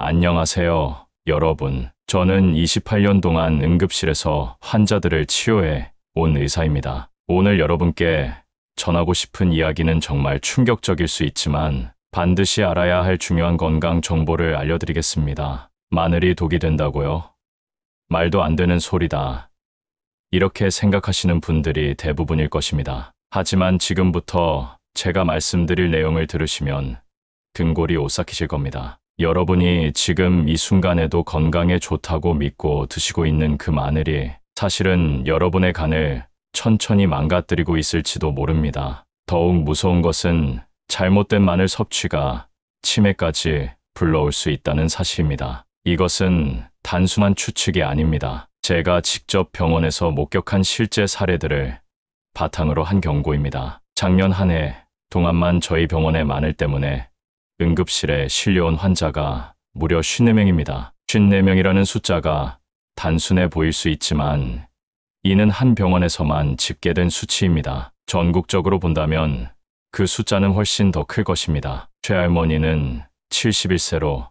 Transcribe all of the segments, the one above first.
안녕하세요, 여러분. 저는 28년 동안 응급실에서 환자들을 치료해 온 의사입니다. 오늘 여러분께 전하고 싶은 이야기는 정말 충격적일 수 있지만 반드시 알아야 할 중요한 건강 정보를 알려드리겠습니다. 마늘이 독이 된다고요? 말도 안 되는 소리다. 이렇게 생각하시는 분들이 대부분일 것입니다. 하지만 지금부터 제가 말씀드릴 내용을 들으시면 등골이 오싹해질 겁니다. 여러분이 지금 이 순간에도 건강에 좋다고 믿고 드시고 있는 그 마늘이 사실은 여러분의 간을 천천히 망가뜨리고 있을지도 모릅니다. 더욱 무서운 것은 잘못된 마늘 섭취가 치매까지 불러올 수 있다는 사실입니다. 이것은 단순한 추측이 아닙니다. 제가 직접 병원에서 목격한 실제 사례들을 바탕으로 한 경고입니다. 작년 한 해 동안만 저희 병원의 마늘 때문에 응급실에 실려온 환자가 무려 54명입니다. 54명이라는 숫자가 단순해 보일 수 있지만 이는 한 병원에서만 집계된 수치입니다. 전국적으로 본다면 그 숫자는 훨씬 더 클 것입니다. 최할머니는 71세로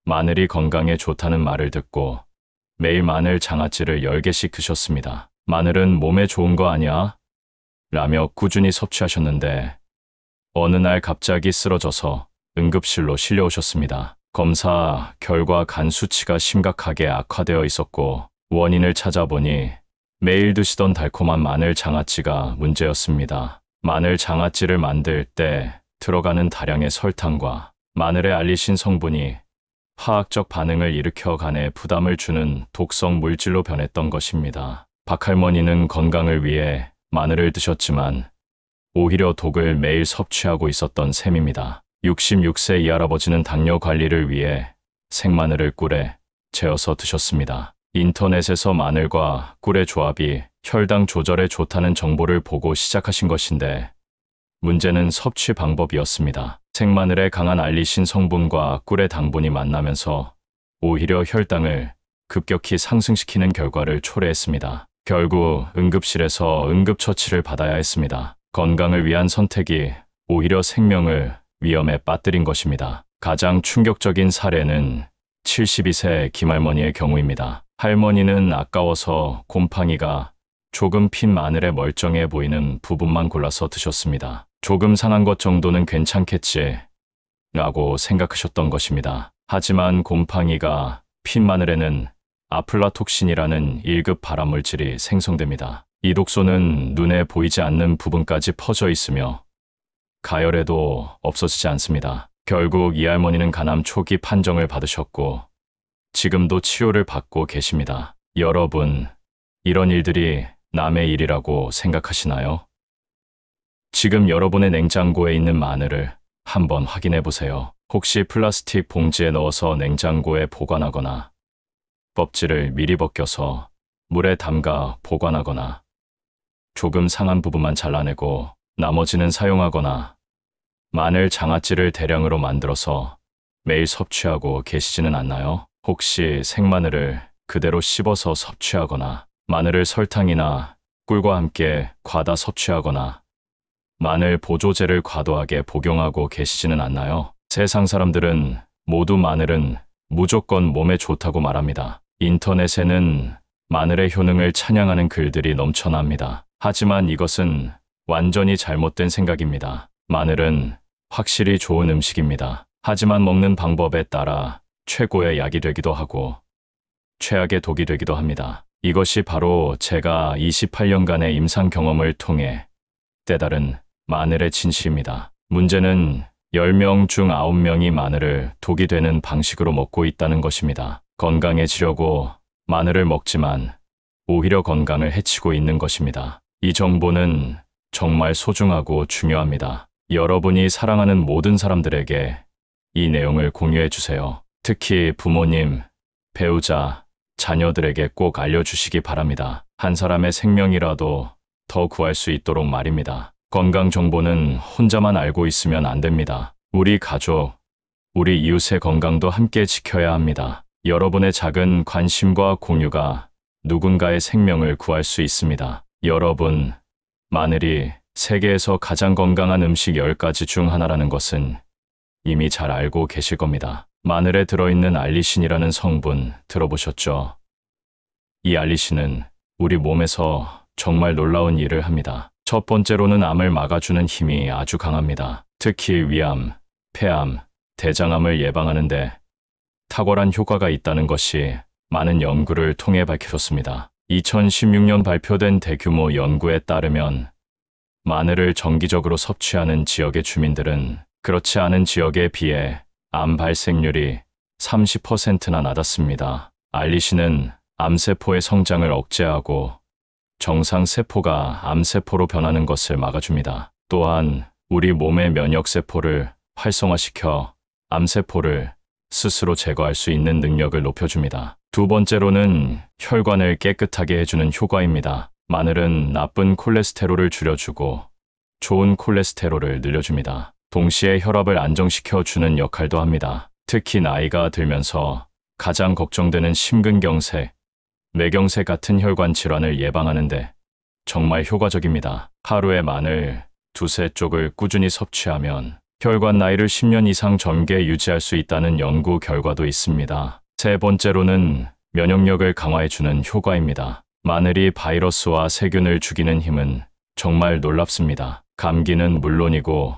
마늘이 건강에 좋다는 말을 듣고 매일 마늘 장아찌를 10개씩 드셨습니다. 마늘은 몸에 좋은 거 아니야? 라며 꾸준히 섭취하셨는데 어느 날 갑자기 쓰러져서 응급실로 실려오셨습니다. 검사 결과 간 수치가 심각하게 악화되어 있었고 원인을 찾아보니 매일 드시던 달콤한 마늘 장아찌가 문제였습니다. 마늘 장아찌를 만들 때 들어가는 다량의 설탕과 마늘의 알리신 성분이 화학적 반응을 일으켜 간에 부담을 주는 독성 물질로 변했던 것입니다. 박할머니는 건강을 위해 마늘을 드셨지만 오히려 독을 매일 섭취하고 있었던 셈입니다. 66세 이 할아버지는 당뇨 관리를 위해 생마늘을 꿀에 재워서 드셨습니다. 인터넷에서 마늘과 꿀의 조합이 혈당 조절에 좋다는 정보를 보고 시작하신 것인데 문제는 섭취 방법이었습니다. 생마늘의 강한 알리신 성분과 꿀의 당분이 만나면서 오히려 혈당을 급격히 상승시키는 결과를 초래했습니다. 결국 응급실에서 응급처치를 받아야 했습니다. 건강을 위한 선택이 오히려 생명을 위험에 빠뜨린 것입니다. 가장 충격적인 사례는 72세 김할머니의 경우입니다. 할머니는 아까워서 곰팡이가 조금 핀 마늘에 멀쩡해 보이는 부분만 골라서 드셨습니다. 조금 상한 것 정도는 괜찮겠지 라고 생각하셨던 것입니다. 하지만 곰팡이가 핀 마늘에는 아플라톡신이라는 1급 발암물질이 생성됩니다. 이 독소는 눈에 보이지 않는 부분까지 퍼져 있으며 가열해도 없어지지 않습니다. 결국 이 할머니는 간암 초기 판정을 받으셨고 지금도 치료를 받고 계십니다. 여러분, 이런 일들이 남의 일이라고 생각하시나요? 지금 여러분의 냉장고에 있는 마늘을 한번 확인해 보세요. 혹시 플라스틱 봉지에 넣어서 냉장고에 보관하거나 껍질을 미리 벗겨서 물에 담가 보관하거나 조금 상한 부분만 잘라내고 나머지는 사용하거나 마늘 장아찌를 대량으로 만들어서 매일 섭취하고 계시지는 않나요? 혹시 생마늘을 그대로 씹어서 섭취하거나 마늘을 설탕이나 꿀과 함께 과다 섭취하거나 마늘 보조제를 과도하게 복용하고 계시지는 않나요? 세상 사람들은 모두 마늘은 무조건 몸에 좋다고 말합니다. 인터넷에는 마늘의 효능을 찬양하는 글들이 넘쳐납니다. 하지만 이것은 완전히 잘못된 생각입니다. 마늘은 확실히 좋은 음식입니다. 하지만 먹는 방법에 따라 최고의 약이 되기도 하고 최악의 독이 되기도 합니다. 이것이 바로 제가 28년간의 임상 경험을 통해 깨달은 마늘의 진실입니다. 문제는 10명 중 9명이 마늘을 독이 되는 방식으로 먹고 있다는 것입니다. 건강해지려고 마늘을 먹지만 오히려 건강을 해치고 있는 것입니다. 이 정보는 정말 소중하고 중요합니다. 여러분이 사랑하는 모든 사람들에게 이 내용을 공유해 주세요. 특히 부모님, 배우자, 자녀들에게 꼭 알려주시기 바랍니다. 한 사람의 생명이라도 더 구할 수 있도록 말입니다. 건강 정보는 혼자만 알고 있으면 안 됩니다. 우리 가족, 우리 이웃의 건강도 함께 지켜야 합니다. 여러분의 작은 관심과 공유가 누군가의 생명을 구할 수 있습니다. 여러분, 마늘이 세계에서 가장 건강한 음식 10가지 중 하나라는 것은 이미 잘 알고 계실 겁니다. 마늘에 들어있는 알리신이라는 성분 들어보셨죠? 이 알리신은 우리 몸에서 정말 놀라운 일을 합니다. 첫 번째로는 암을 막아주는 힘이 아주 강합니다. 특히 위암, 폐암, 대장암을 예방하는 데 탁월한 효과가 있다는 것이 많은 연구를 통해 밝혀졌습니다. 2016년 발표된 대규모 연구에 따르면 마늘을 정기적으로 섭취하는 지역의 주민들은 그렇지 않은 지역에 비해 암 발생률이 30%나 낮았습니다. 알리신은 암세포의 성장을 억제하고 정상세포가 암세포로 변하는 것을 막아줍니다. 또한 우리 몸의 면역세포를 활성화시켜 암세포를 스스로 제거할 수 있는 능력을 높여줍니다. 두 번째로는 혈관을 깨끗하게 해주는 효과입니다. 마늘은 나쁜 콜레스테롤을 줄여주고 좋은 콜레스테롤을 늘려줍니다. 동시에 혈압을 안정시켜주는 역할도 합니다. 특히 나이가 들면서 가장 걱정되는 심근경색, 뇌경색 같은 혈관 질환을 예방하는데 정말 효과적입니다. 하루에 마늘 두세 쪽을 꾸준히 섭취하면 혈관 나이를 10년 이상 젊게 유지할 수 있다는 연구 결과도 있습니다. 세 번째로는 면역력을 강화해주는 효과입니다. 마늘이 바이러스와 세균을 죽이는 힘은 정말 놀랍습니다. 감기는 물론이고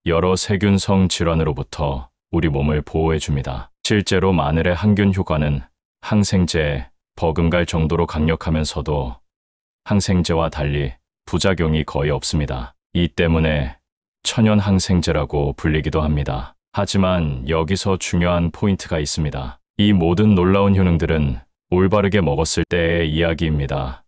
여러 세균성 질환으로부터 우리 몸을 보호해줍니다. 실제로 마늘의 항균 효과는 항생제에 버금갈 정도로 강력하면서도 항생제와 달리 부작용이 거의 없습니다. 이 때문에 천연 항생제라고 불리기도 합니다. 하지만 여기서 중요한 포인트가 있습니다. 이 모든 놀라운 효능들은 올바르게 먹었을 때의 이야기입니다.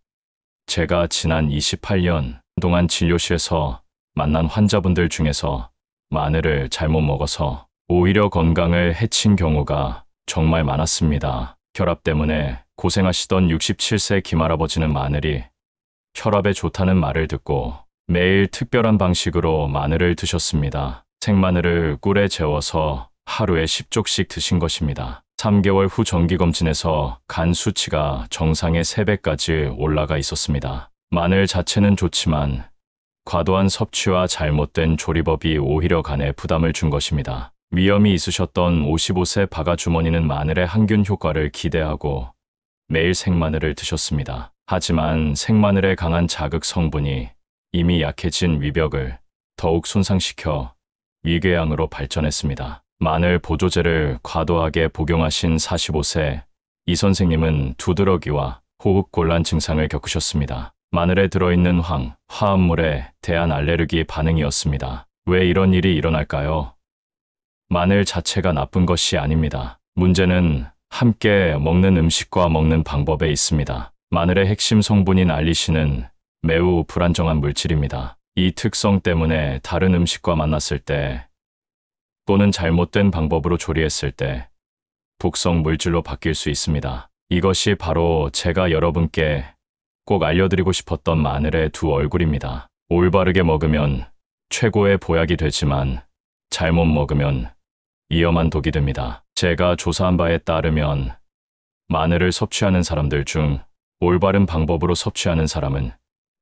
제가 지난 28년 동안 진료실에서 만난 환자분들 중에서 마늘을 잘못 먹어서 오히려 건강을 해친 경우가 정말 많았습니다. 혈압 때문에 고생하시던 67세 김할아버지는 마늘이 혈압에 좋다는 말을 듣고 매일 특별한 방식으로 마늘을 드셨습니다. 생마늘을 꿀에 재워서 하루에 10쪽씩 드신 것입니다. 3개월 후 정기검진에서 간 수치가 정상의 3배까지 올라가 있었습니다. 마늘 자체는 좋지만 과도한 섭취와 잘못된 조리법이 오히려 간에 부담을 준 것입니다. 위염이 있으셨던 55세 바가주머니는 마늘의 항균 효과를 기대하고 매일 생마늘을 드셨습니다. 하지만 생마늘의 강한 자극 성분이 이미 약해진 위벽을 더욱 손상시켜 위궤양으로 발전했습니다. 마늘 보조제를 과도하게 복용하신 45세 이 선생님은 두드러기와 호흡곤란 증상을 겪으셨습니다. 마늘에 들어있는 화합물에 대한 알레르기 반응이었습니다. 왜 이런 일이 일어날까요? 마늘 자체가 나쁜 것이 아닙니다. 문제는 함께 먹는 음식과 먹는 방법에 있습니다. 마늘의 핵심 성분인 알리신은 매우 불안정한 물질입니다. 이 특성 때문에 다른 음식과 만났을 때 또는 잘못된 방법으로 조리했을 때 독성 물질로 바뀔 수 있습니다. 이것이 바로 제가 여러분께 꼭 알려드리고 싶었던 마늘의 두 얼굴입니다. 올바르게 먹으면 최고의 보약이 되지만 잘못 먹으면 위험한 독이 됩니다. 제가 조사한 바에 따르면 마늘을 섭취하는 사람들 중 올바른 방법으로 섭취하는 사람은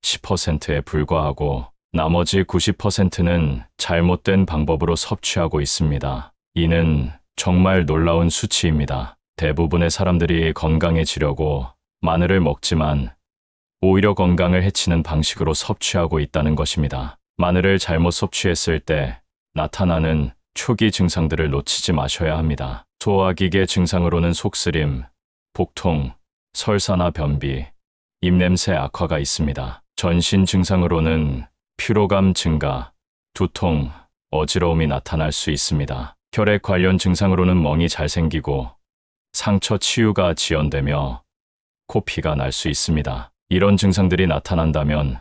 10%에 불과하고 나머지 90%는 잘못된 방법으로 섭취하고 있습니다. 이는 정말 놀라운 수치입니다. 대부분의 사람들이 건강해지려고 마늘을 먹지만 오히려 건강을 해치는 방식으로 섭취하고 있다는 것입니다. 마늘을 잘못 섭취했을 때 나타나는 초기 증상들을 놓치지 마셔야 합니다. 소화기계 증상으로는 속쓰림, 복통, 설사나 변비, 입냄새 악화가 있습니다. 전신 증상으로는 피로감 증가, 두통, 어지러움이 나타날 수 있습니다. 혈액 관련 증상으로는 멍이 잘 생기고 상처 치유가 지연되며 코피가 날 수 있습니다. 이런 증상들이 나타난다면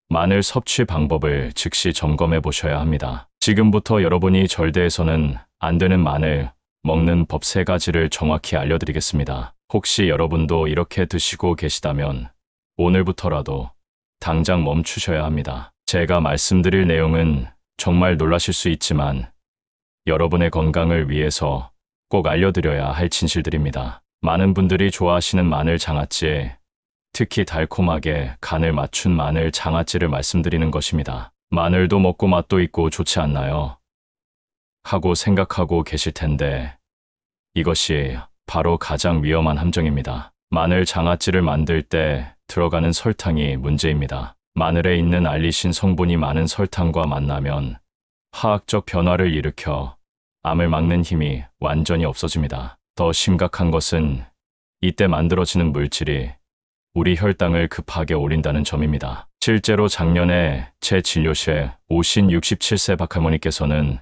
마늘 섭취 방법을 즉시 점검해 보셔야 합니다. 지금부터 여러분이 절대해서는 안 되는 마늘 먹는 법 3가지를 정확히 알려드리겠습니다. 혹시 여러분도 이렇게 드시고 계시다면 오늘부터라도 당장 멈추셔야 합니다. 제가 말씀드릴 내용은 정말 놀라실 수 있지만 여러분의 건강을 위해서 꼭 알려드려야 할 진실들입니다. 많은 분들이 좋아하시는 마늘 장아찌, 특히 달콤하게 간을 맞춘 마늘 장아찌를 말씀드리는 것입니다. 마늘도 먹고 맛도 있고 좋지 않나요? 하고 생각하고 계실 텐데 이것이 바로 가장 위험한 함정입니다. 마늘 장아찌를 만들 때 들어가는 설탕이 문제입니다. 마늘에 있는 알리신 성분이 많은 설탕과 만나면 화학적 변화를 일으켜 암을 막는 힘이 완전히 없어집니다. 더 심각한 것은 이때 만들어지는 물질이 우리 혈당을 급하게 올린다는 점입니다. 실제로 작년에 제 진료실에 오신 67세 박할머니께서는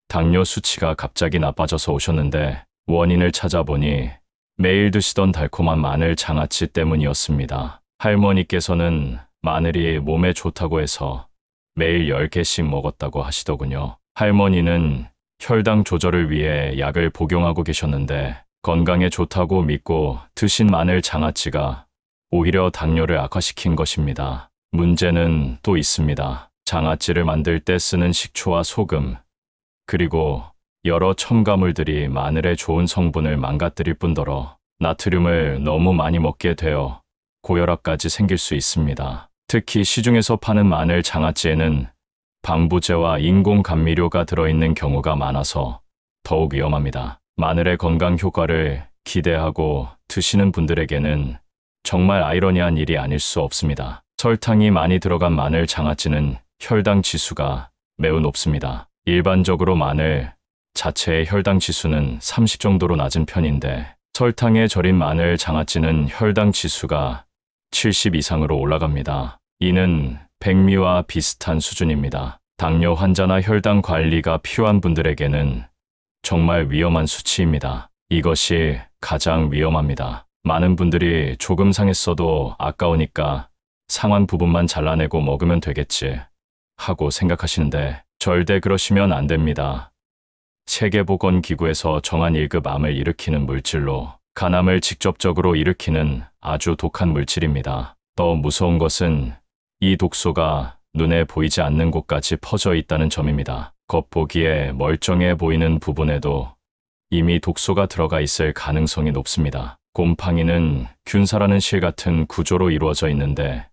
당뇨 수치가 갑자기 나빠져서 오셨는데 원인을 찾아보니 매일 드시던 달콤한 마늘 장아찌 때문이었습니다. 할머니께서는 마늘이 몸에 좋다고 해서 매일 10개씩 먹었다고 하시더군요. 할머니는 혈당 조절을 위해 약을 복용하고 계셨는데 건강에 좋다고 믿고 드신 마늘 장아찌가 오히려 당뇨를 악화시킨 것입니다. 문제는 또 있습니다. 장아찌를 만들 때 쓰는 식초와 소금, 그리고 여러 첨가물들이 마늘의 좋은 성분을 망가뜨릴 뿐더러 나트륨을 너무 많이 먹게 되어 고혈압까지 생길 수 있습니다. 특히 시중에서 파는 마늘 장아찌에는 방부제와 인공 감미료가 들어있는 경우가 많아서 더욱 위험합니다. 마늘의 건강 효과를 기대하고 드시는 분들에게는 정말 아이러니한 일이 아닐 수 없습니다. 설탕이 많이 들어간 마늘 장아찌는 혈당 지수가 매우 높습니다. 일반적으로 마늘 자체의 혈당 지수는 30 정도로 낮은 편인데 설탕에 절인 마늘 장아찌는 혈당 지수가 70 이상으로 올라갑니다. 이는 백미와 비슷한 수준입니다. 당뇨 환자나 혈당 관리가 필요한 분들에게는 정말 위험한 수치입니다. 이것이 가장 위험합니다. 많은 분들이 조금 상했어도 아까우니까 상한 부분만 잘라내고 먹으면 되겠지 하고 생각하시는데 절대 그러시면 안 됩니다. 세계보건기구에서 정한 1급 암을 일으키는 물질로 간암을 직접적으로 일으키는 아주 독한 물질입니다. 더 무서운 것은 이 독소가 눈에 보이지 않는 곳까지 퍼져 있다는 점입니다. 겉보기에 멀쩡해 보이는 부분에도 이미 독소가 들어가 있을 가능성이 높습니다. 곰팡이는 균사라는 실 같은 구조로 이루어져 있는데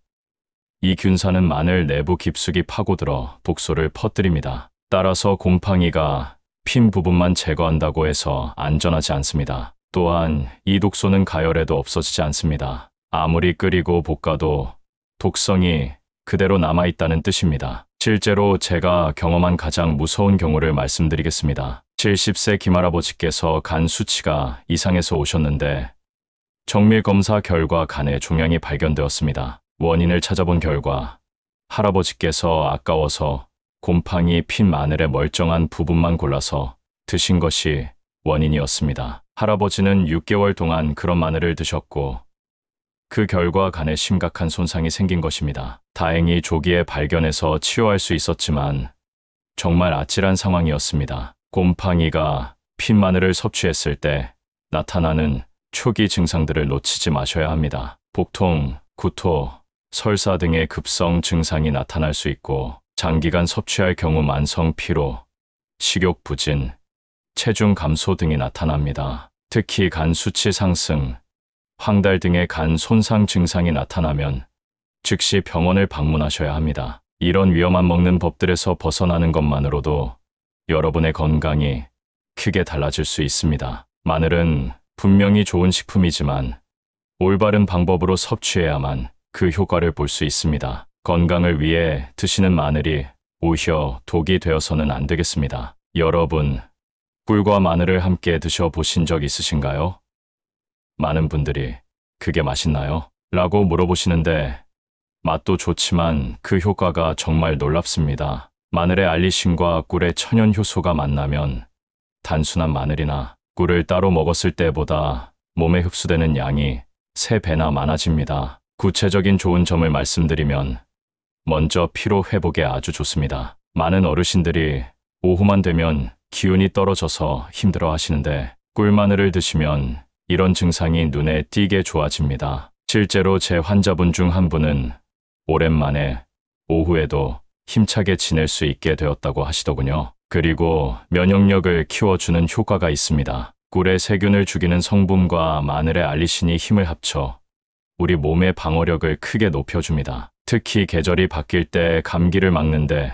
이 균사는 마늘 내부 깊숙이 파고들어 독소를 퍼뜨립니다. 따라서 곰팡이가 핀 부분만 제거한다고 해서 안전하지 않습니다. 또한 이 독소는 가열해도 없어지지 않습니다. 아무리 끓이고 볶아도 독성이 그대로 남아있다는 뜻입니다. 실제로 제가 경험한 가장 무서운 경우를 말씀드리겠습니다. 70세 김할아버지께서 간 수치가 이상해서 오셨는데 정밀검사 결과 간에 종양이 발견되었습니다. 원인을 찾아본 결과 할아버지께서 아까워서 곰팡이 핀 마늘의 멀쩡한 부분만 골라서 드신 것이 원인이었습니다. 할아버지는 6개월 동안 그런 마늘을 드셨고 그 결과 간에 심각한 손상이 생긴 것입니다. 다행히 조기에 발견해서 치료할 수 있었지만 정말 아찔한 상황이었습니다. 곰팡이가 핀 마늘을 섭취했을 때 나타나는 초기 증상들을 놓치지 마셔야 합니다. 복통, 구토, 설사 등의 급성 증상이 나타날 수 있고 장기간 섭취할 경우 만성 피로, 식욕 부진, 체중 감소 등이 나타납니다. 특히 간 수치 상승, 황달 등의 간 손상 증상이 나타나면 즉시 병원을 방문하셔야 합니다. 이런 위험한 먹는 법들에서 벗어나는 것만으로도 여러분의 건강이 크게 달라질 수 있습니다. 마늘은 분명히 좋은 식품이지만 올바른 방법으로 섭취해야만 그 효과를 볼 수 있습니다. 건강을 위해 드시는 마늘이 오히려 독이 되어서는 안 되겠습니다. 여러분, 꿀과 마늘을 함께 드셔보신 적 있으신가요? 많은 분들이 그게 맛있나요? 라고 물어보시는데 맛도 좋지만 그 효과가 정말 놀랍습니다. 마늘의 알리신과 꿀의 천연 효소가 만나면 단순한 마늘이나 꿀을 따로 먹었을 때보다 몸에 흡수되는 양이 3배나 많아집니다. 구체적인 좋은 점을 말씀드리면 먼저 피로 회복에 아주 좋습니다. 많은 어르신들이 오후만 되면 기운이 떨어져서 힘들어 하시는데 꿀마늘을 드시면 이런 증상이 눈에 띄게 좋아집니다. 실제로 제 환자분 중 한 분은 오랜만에 오후에도 힘차게 지낼 수 있게 되었다고 하시더군요. 그리고 면역력을 키워주는 효과가 있습니다. 꿀의 세균을 죽이는 성분과 마늘의 알리신이 힘을 합쳐 우리 몸의 방어력을 크게 높여줍니다. 특히 계절이 바뀔 때 감기를 막는데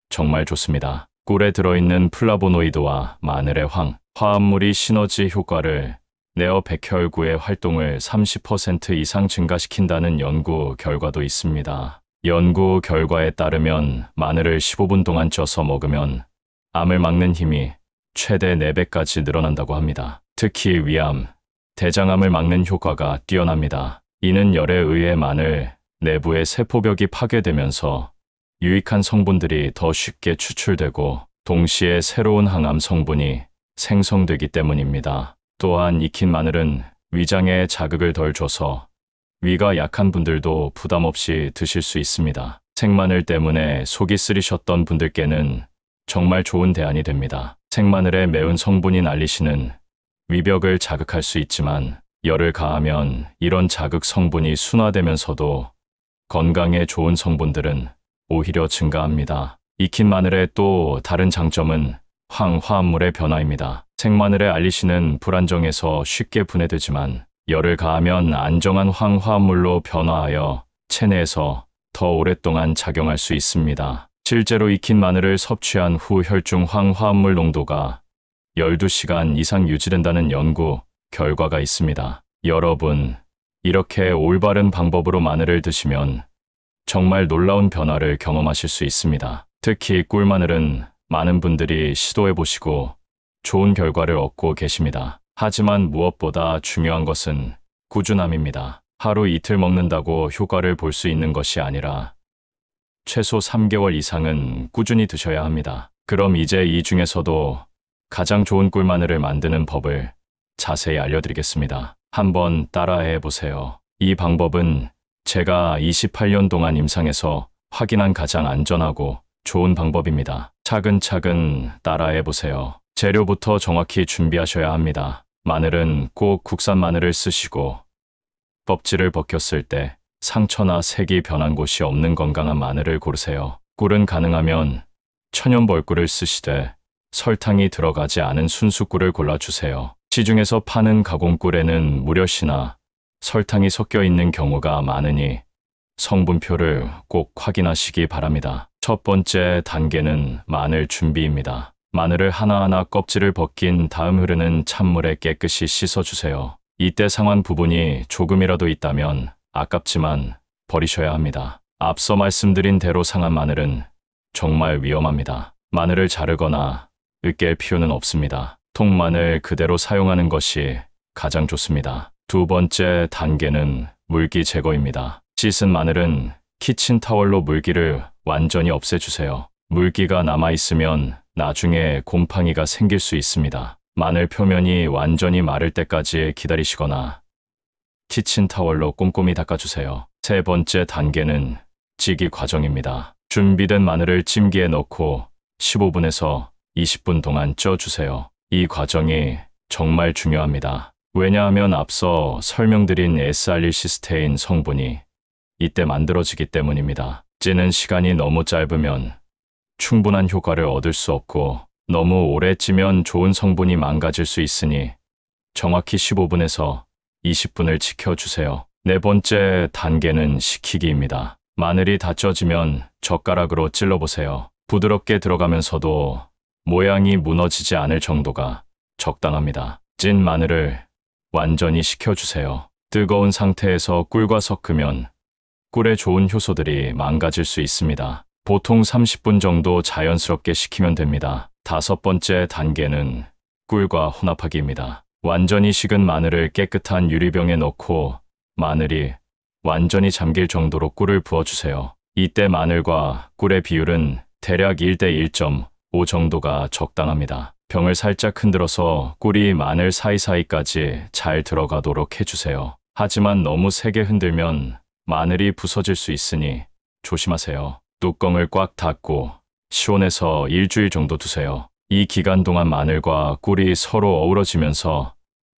정말 좋습니다. 꿀에 들어있는 플라보노이드와 마늘의 황, 화합물이 시너지 효과를 내어 백혈구의 활동을 30% 이상 증가시킨다는 연구 결과도 있습니다. 연구 결과에 따르면 마늘을 15분 동안 쪄서 먹으면 암을 막는 힘이 최대 4배까지 늘어난다고 합니다. 특히 위암, 대장암을 막는 효과가 뛰어납니다. 이는 열에 의해 마늘 내부의 세포벽이 파괴되면서 유익한 성분들이 더 쉽게 추출되고 동시에 새로운 항암 성분이 생성되기 때문입니다. 또한 익힌 마늘은 위장에 자극을 덜 줘서 위가 약한 분들도 부담 없이 드실 수 있습니다. 생마늘 때문에 속이 쓰리셨던 분들께는 정말 좋은 대안이 됩니다. 생마늘의 매운 성분인 알리신은 위벽을 자극할 수 있지만 열을 가하면 이런 자극 성분이 순화되면서도 건강에 좋은 성분들은 오히려 증가합니다. 익힌 마늘의 또 다른 장점은 황화합물의 변화입니다. 생마늘의 알리신은 불안정해서 쉽게 분해되지만 열을 가하면 안정한 황화합물로 변화하여 체내에서 더 오랫동안 작용할 수 있습니다. 실제로 익힌 마늘을 섭취한 후 혈중 황화합물 농도가 12시간 이상 유지된다는 연구 결과가 있습니다. 여러분, 이렇게 올바른 방법으로 마늘을 드시면 정말 놀라운 변화를 경험하실 수 있습니다. 특히 꿀마늘은 많은 분들이 시도해보시고 좋은 결과를 얻고 계십니다. 하지만 무엇보다 중요한 것은 꾸준함입니다. 하루 이틀 먹는다고 효과를 볼 수 있는 것이 아니라 최소 3개월 이상은 꾸준히 드셔야 합니다. 그럼 이제 이 중에서도 가장 좋은 꿀마늘을 만드는 법을 자세히 알려드리겠습니다. 한번 따라해 보세요. 이 방법은 제가 28년 동안 임상에서 확인한 가장 안전하고 좋은 방법입니다. 차근차근 따라해 보세요. 재료부터 정확히 준비하셔야 합니다. 마늘은 꼭 국산 마늘을 쓰시고 껍질을 벗겼을 때 상처나 색이 변한 곳이 없는 건강한 마늘을 고르세요. 꿀은 가능하면 천연 벌꿀을 쓰시되 설탕이 들어가지 않은 순수꿀을 골라주세요. 시중에서 파는 가공꿀에는 무려시나 설탕이 섞여 있는 경우가 많으니 성분표를 꼭 확인하시기 바랍니다. 첫 번째 단계는 마늘 준비입니다. 마늘을 하나하나 껍질을 벗긴 다음 흐르는 찬물에 깨끗이 씻어주세요. 이때 상한 부분이 조금이라도 있다면 아깝지만 버리셔야 합니다. 앞서 말씀드린 대로 상한 마늘은 정말 위험합니다. 마늘을 자르거나 으깰 필요는 없습니다. 통마늘 그대로 사용하는 것이 가장 좋습니다. 두 번째 단계는 물기 제거입니다. 씻은 마늘은 키친타월로 물기를 완전히 없애주세요. 물기가 남아있으면 나중에 곰팡이가 생길 수 있습니다. 마늘 표면이 완전히 마를 때까지 기다리시거나 키친타월로 꼼꼼히 닦아주세요. 세 번째 단계는 찌기 과정입니다. 준비된 마늘을 찜기에 넣고 15분에서 20분 동안 쪄주세요. 이 과정이 정말 중요합니다. 왜냐하면 앞서 설명드린 S알릴시스테인 성분이 이때 만들어지기 때문입니다. 찌는 시간이 너무 짧으면 충분한 효과를 얻을 수 없고 너무 오래 찌면 좋은 성분이 망가질 수 있으니 정확히 15분에서 20분을 지켜주세요. 네 번째 단계는 식히기입니다. 마늘이 다 쪄지면 젓가락으로 찔러보세요. 부드럽게 들어가면서도 모양이 무너지지 않을 정도가 적당합니다. 찐 마늘을 완전히 식혀주세요. 뜨거운 상태에서 꿀과 섞으면 꿀의 좋은 효소들이 망가질 수 있습니다. 보통 30분 정도 자연스럽게 식히면 됩니다. 다섯 번째 단계는 꿀과 혼합하기입니다. 완전히 식은 마늘을 깨끗한 유리병에 넣고 마늘이 완전히 잠길 정도로 꿀을 부어주세요. 이때 마늘과 꿀의 비율은 대략 1대 1.5 정도가 적당합니다. 병을 살짝 흔들어서 꿀이 마늘 사이사이까지 잘 들어가도록 해주세요. 하지만 너무 세게 흔들면 마늘이 부서질 수 있으니 조심하세요. 뚜껑을 꽉 닫고 시온에서 일주일 정도 두세요. 이 기간 동안 마늘과 꿀이 서로 어우러지면서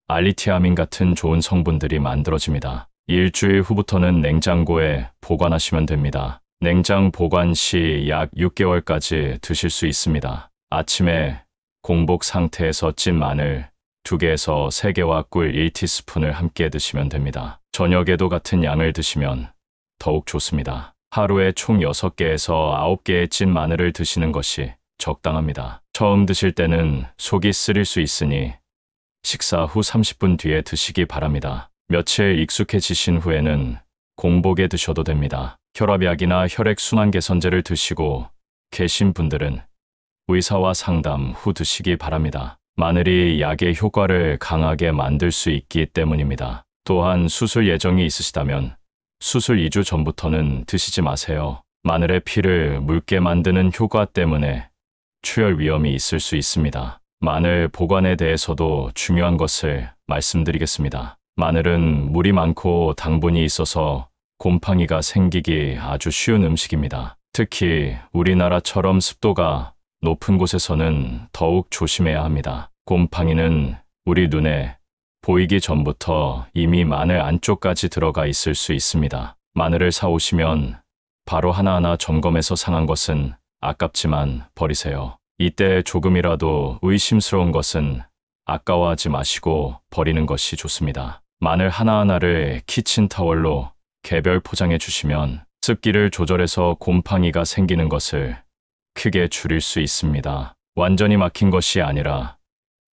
알리티아민 같은 좋은 성분들이 만들어집니다. 일주일 후부터는 냉장고에 보관하시면 됩니다. 냉장 보관 시 약 6개월까지 드실 수 있습니다. 아침에 공복 상태에서 찐 마늘 2개에서 3개와 꿀 1티스푼을 함께 드시면 됩니다. 저녁에도 같은 양을 드시면 더욱 좋습니다. 하루에 총 6개에서 9개의 찐 마늘을 드시는 것이 적당합니다. 처음 드실 때는 속이 쓰릴 수 있으니 식사 후 30분 뒤에 드시기 바랍니다. 며칠 익숙해지신 후에는 공복에 드셔도 됩니다. 혈압약이나 혈액순환 개선제를 드시고 계신 분들은 의사와 상담 후 드시기 바랍니다. 마늘이 약의 효과를 강하게 만들 수 있기 때문입니다. 또한 수술 예정이 있으시다면 수술 2주 전부터는 드시지 마세요. 마늘의 피를 묽게 만드는 효과 때문에 출혈 위험이 있을 수 있습니다. 마늘 보관에 대해서도 중요한 것을 말씀드리겠습니다. 마늘은 물이 많고 당분이 있어서 곰팡이가 생기기 아주 쉬운 음식입니다. 특히 우리나라처럼 습도가 높은 곳에서는 더욱 조심해야 합니다. 곰팡이는 우리 눈에 보이기 전부터 이미 마늘 안쪽까지 들어가 있을 수 있습니다. 마늘을 사오시면 바로 하나하나 점검해서 상한 것은 아깝지만 버리세요. 이때 조금이라도 의심스러운 것은 아까워하지 마시고 버리는 것이 좋습니다. 마늘 하나하나를 키친타월로 개별 포장해 주시면 습기를 조절해서 곰팡이가 생기는 것을 크게 줄일 수 있습니다. 완전히 막힌 것이 아니라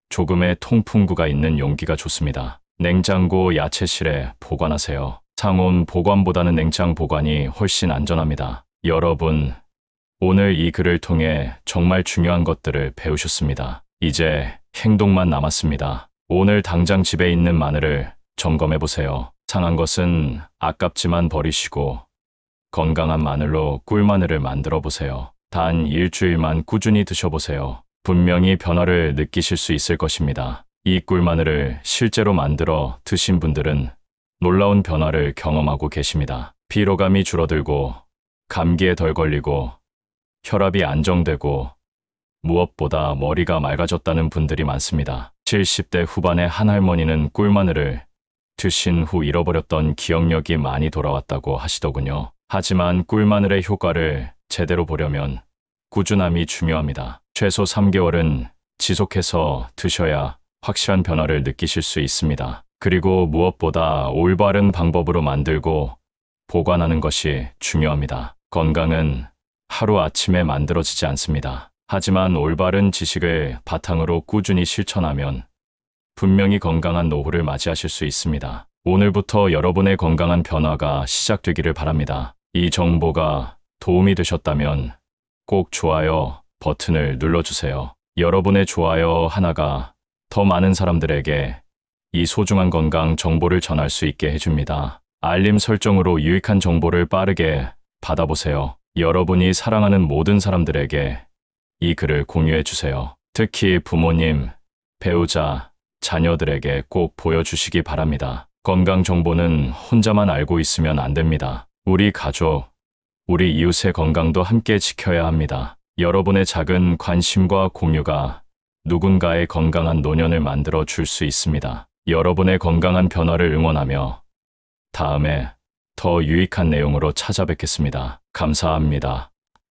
조금의 통풍구가 있는 용기가 좋습니다. 냉장고 야채실에 보관하세요. 상온 보관보다는 냉장 보관이 훨씬 안전합니다. 여러분, 오늘 이 글을 통해 정말 중요한 것들을 배우셨습니다. 이제 행동만 남았습니다. 오늘 당장 집에 있는 마늘을 점검해 보세요. 상한 것은 아깝지만 버리시고 건강한 마늘로 꿀마늘을 만들어 보세요. 단 일주일만 꾸준히 드셔보세요. 분명히 변화를 느끼실 수 있을 것입니다. 이 꿀마늘을 실제로 만들어 드신 분들은 놀라운 변화를 경험하고 계십니다. 피로감이 줄어들고 감기에 덜 걸리고 혈압이 안정되고 무엇보다 머리가 맑아졌다는 분들이 많습니다. 70대 후반의 한 할머니는 꿀마늘을 드신 후 잃어버렸던 기억력이 많이 돌아왔다고 하시더군요. 하지만 꿀마늘의 효과를 제대로 보려면 꾸준함이 중요합니다. 최소 3개월은 지속해서 드셔야 확실한 변화를 느끼실 수 있습니다. 그리고 무엇보다 올바른 방법으로 만들고 보관하는 것이 중요합니다. 건강은 하루아침에 만들어지지 않습니다. 하지만 올바른 지식을 바탕으로 꾸준히 실천하면 분명히 건강한 노후를 맞이하실 수 있습니다. 오늘부터 여러분의 건강한 변화가 시작되기를 바랍니다. 이 정보가 도움이 되셨다면 꼭 좋아요 버튼을 눌러주세요. 여러분의 좋아요 하나가 더 많은 사람들에게 이 소중한 건강 정보를 전할 수 있게 해줍니다. 알림 설정으로 유익한 정보를 빠르게 받아보세요. 여러분이 사랑하는 모든 사람들에게 이 글을 공유해주세요. 특히 부모님, 배우자, 자녀들에게 꼭 보여주시기 바랍니다. 건강 정보는 혼자만 알고 있으면 안 됩니다. 우리 가족, 우리 이웃의 건강도 함께 지켜야 합니다. 여러분의 작은 관심과 공유가 누군가의 건강한 노년을 만들어 줄 수 있습니다. 여러분의 건강한 변화를 응원하며 다음에 더 유익한 내용으로 찾아뵙겠습니다. 감사합니다.